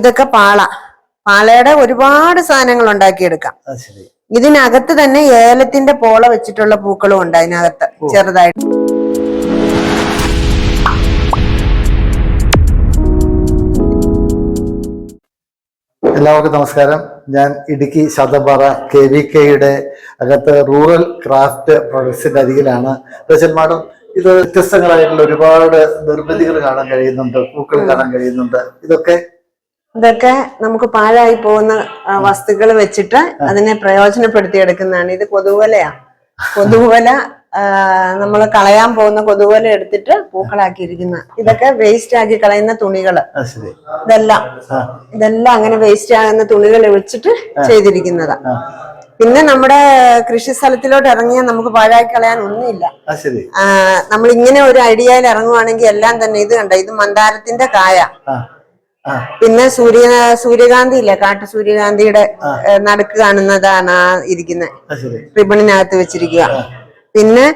ഇതൊക്കെ പാളയുടെ ഒരുപാട് സാധനങ്ങൾ ഉണ്ടാക്കിയെടുക്കാം. ഇതിനകത്ത് തന്നെ ഏലത്തിന്റെ പോള വെച്ചിട്ടുള്ള പൂക്കളും ഉണ്ട് അതിനകത്ത് ചെറുതായിട്ട്. എല്ലാവർക്കും നമസ്കാരം. ഞാൻ ഇടുക്കി ശതപാറ KVKയുടെ അകത്ത് റൂറൽ ക്രാഫ്റ്റ് പ്രൊഡക്ട്സിന്റെ അരികിലാണ്. റച്ചൽ മാഡം, ഇത് വ്യത്യസ്തങ്ങളായിട്ടുള്ള ഒരുപാട് നിർമ്മിതികൾ കാണാൻ കഴിയുന്നുണ്ട്, പൂക്കൾ കാണാൻ കഴിയുന്നുണ്ട്. ഇതൊക്കെ നമുക്ക് പാഴായി പോകുന്ന വസ്തുക്കൾ വെച്ചിട്ട് അതിനെ പ്രയോജനപ്പെടുത്തിയെടുക്കുന്നതാണ്. ഇത് കൊതുകുവലയാ. കൊതുകുവല നമ്മൾ കളയാൻ പോകുന്ന കൊതുകുവല എടുത്തിട്ട് പൂക്കളാക്കിയിരിക്കുന്ന ഇതൊക്കെ വേസ്റ്റ് ആക്കി കളയുന്ന തുണികള്. ഇതെല്ലാം അങ്ങനെ വേസ്റ്റ് ആകുന്ന തുണികൾ വെച്ചിട്ട് ചെയ്തിരിക്കുന്നതാ. പിന്നെ നമ്മുടെ കൃഷി സ്ഥലത്തിലോട്ട് ഇറങ്ങിയാൽ നമുക്ക് പാഴാക്കി കളയാൻ ഒന്നുമില്ല. നമ്മൾ ഇങ്ങനെ ഒരു ഐഡിയയിൽ ഇറങ്ങുവാണെങ്കിൽ എല്ലാം തന്നെ ഇത് കണ്ട, ഇത് മന്ദാരത്തിന്റെ കായ. പിന്നെ സൂര്യകാന്തി ഇല്ലേ, കാട്ടു സൂര്യകാന്തിയുടെ നടുക്ക് കാണുന്നതാണ് ആ ഇരിക്കുന്നത്, റിബണിനകത്ത് വെച്ചിരിക്കുക. പിന്നെ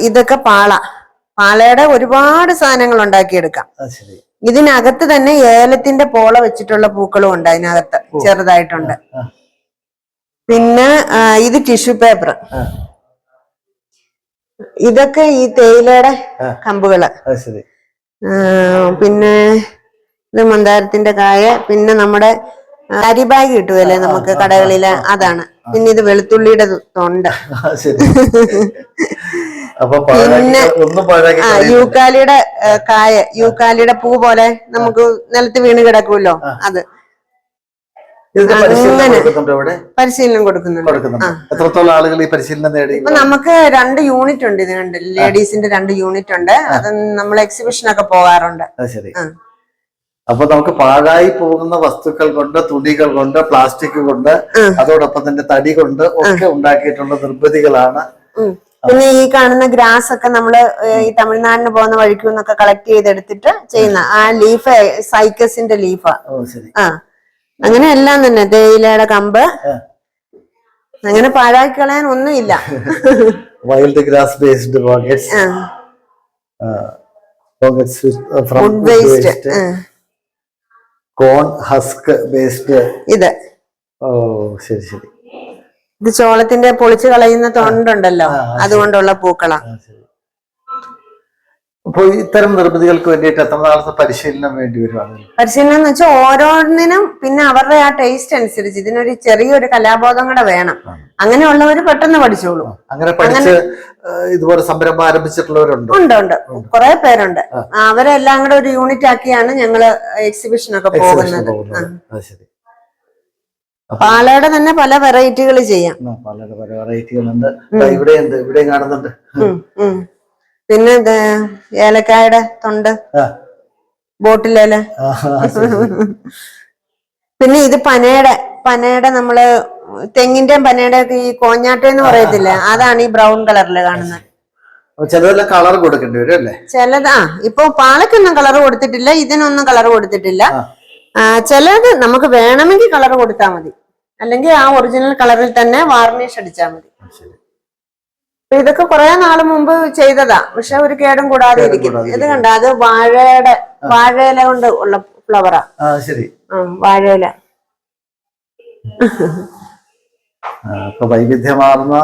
ഇതൊക്കെ പാളയുടെ ഒരുപാട് സാധനങ്ങൾ ഉണ്ടാക്കിയെടുക്കാം. ഇതിനകത്ത് തന്നെ ഏലത്തിന്റെ പോള വെച്ചിട്ടുള്ള പൂക്കളും ഉണ്ട് അതിനകത്ത് ചെറുതായിട്ടുണ്ട്. പിന്നെ ഇത് ടിഷ്യൂ പേപ്പർ. ഇതൊക്കെ ഈ തേയിലയുടെ കമ്പുകള്. പിന്നെ ഇത് മന്ദാരത്തിന്റെ കായ. പിന്നെ നമ്മുടെ അരി ബാഗ് കിട്ടുമല്ലേ നമുക്ക് കടകളില്, അതാണ്. പിന്നെ ഇത് വെളുത്തുള്ളിയുടെ തൊണ്ട്. പിന്നെ യൂക്കാലിയുടെ കായ, യൂക്കാലിയുടെ പൂ പോലെ നമുക്ക് നിലത്ത് വീണ് കിടക്കുമല്ലോ, അത്. പരിശീലനം കൊടുക്കുന്നുണ്ട്. എത്രത്തോളം ആളുകൾ ഈ പരിശീലനം നേടി? ഇപ്പൊ നമുക്ക് 2 യൂണിറ്റ് ഉണ്ട് ഇതിനുണ്ട്, ലേഡീസിന്റെ 2 യൂണിറ്റ് ഉണ്ട്. അത് നമ്മൾ എക്സിബിഷനൊക്കെ പോകാറുണ്ട്. അപ്പൊ നമുക്ക് പാഴായി പോകുന്ന വസ്തുക്കൾ കൊണ്ട്, തുണികൾ കൊണ്ട്, പ്ലാസ്റ്റിക് കൊണ്ട്, അതോടൊപ്പം തന്നെ തടി കൊണ്ട് ഒക്കെ ഉണ്ടാക്കിയിട്ടുള്ള നിർമ്മിതികളാണ്. പിന്നെ ഈ കാണുന്ന ഗ്രാസ് ഒക്കെ നമ്മള് ഈ തമിഴ്നാടിന് പോകുന്ന വഴിക്കുന്നൊക്കെ കളക്ട് ചെയ്തെടുത്തിട്ട് ചെയ്യുന്ന ആ ലീഫ് സൈക്കസിന്റെ ലീഫാ. അങ്ങനെ എല്ലാം തന്നെ, തേയിലയുടെ കമ്പ്. അങ്ങനെ പാഴാക്കി കളയാൻ ഒന്നുമില്ല. Wild grass based food waste, corn husk based. ഇത് ശരി. ഇത് ചോളത്തിന്റെ പൊളിച്ചു കളയുന്ന തൊണ്ടുണ്ടല്ലോ, അതുകൊണ്ടുള്ള പൂക്കളാ. അപ്പൊ ഇത്തരം നിർമ്മിതികൾക്ക് വേണ്ടിയിട്ട് എത്ര നാളത്തെ പരിശീലനം വേണ്ടി വരുവാണ്? പരിശീലനം എന്ന് വെച്ചാൽ ഓരോന്നിനും പിന്നെ അവരുടെ ആ ടേസ്റ്റ് അനുസരിച്ച് ഇതിനൊരു ചെറിയൊരു കലാബോധം കൂടെ വേണം. അങ്ങനെയുള്ളവര് പെട്ടെന്ന് പഠിച്ചോളൂ. അങ്ങനെ പഠിച്ച് ഇതുപോലെ സംരംഭം ആരംഭിച്ചിട്ടുള്ളവരുണ്ട്? ഉണ്ട്, കുറെ പേരുണ്ട്. അവരെല്ലാം കൂടെ ഒരു യൂണിറ്റ് ആക്കിയാണ് ഞങ്ങള് എക്സിബിഷനൊക്കെ പോകുന്നത്. പാലയുടെ തന്നെ പല വെറൈറ്റികൾ ചെയ്യാം. പല വെറൈറ്റികളുണ്ട്. ഇവിടെ കാണുന്നുണ്ട്. പിന്നെ ഏലക്കായുടെ തൊണ്ട്, ബോട്ടിലേല. പിന്നെ ഇത് പനയുടെ നമ്മള് തെങ്ങിന്റെയും പനയുടെ ഈ കോഞ്ഞാട്ടെന്ന് പറയത്തില്ലേ, അതാണ് ഈ ബ്രൗൺ കളറിൽ കാണുന്നത്. ചിലതെല്ലാം കളർ കൊടുക്കേണ്ടി വരും അല്ലേ? ചിലത് ഇപ്പൊ പാലക്കൊന്നും കളർ കൊടുത്തിട്ടില്ല, ഇതിനൊന്നും കളർ കൊടുത്തിട്ടില്ല. ചിലത് നമുക്ക് വേണമെങ്കിൽ കളർ കൊടുത്താൽ മതി, അല്ലെങ്കിൽ ആ ഒറിജിനൽ കളറിൽ തന്നെ വാർണിഷ് അടിച്ചാൽ മതി. ഇതൊക്കെ കുറെ നാള് മുമ്പ് ചെയ്തതാ, പക്ഷെ ഒരു കേടും കൂടാതെ ഇരിക്കും. ഇത് കണ്ട, അത് വാഴയില കൊണ്ട് ഉള്ള ഫ്ലവറാ. വാഴയില. വൈവിധ്യമാർന്ന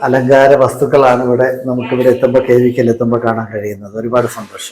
അലങ്കാര വസ്തുക്കളാണ് ഇവിടെ നമുക്കിവിടെ എത്തുമ്പോൾ, KVKയിൽ എത്തുമ്പോൾ കാണാൻ കഴിയുന്നത്. ഒരുപാട് സന്തോഷം.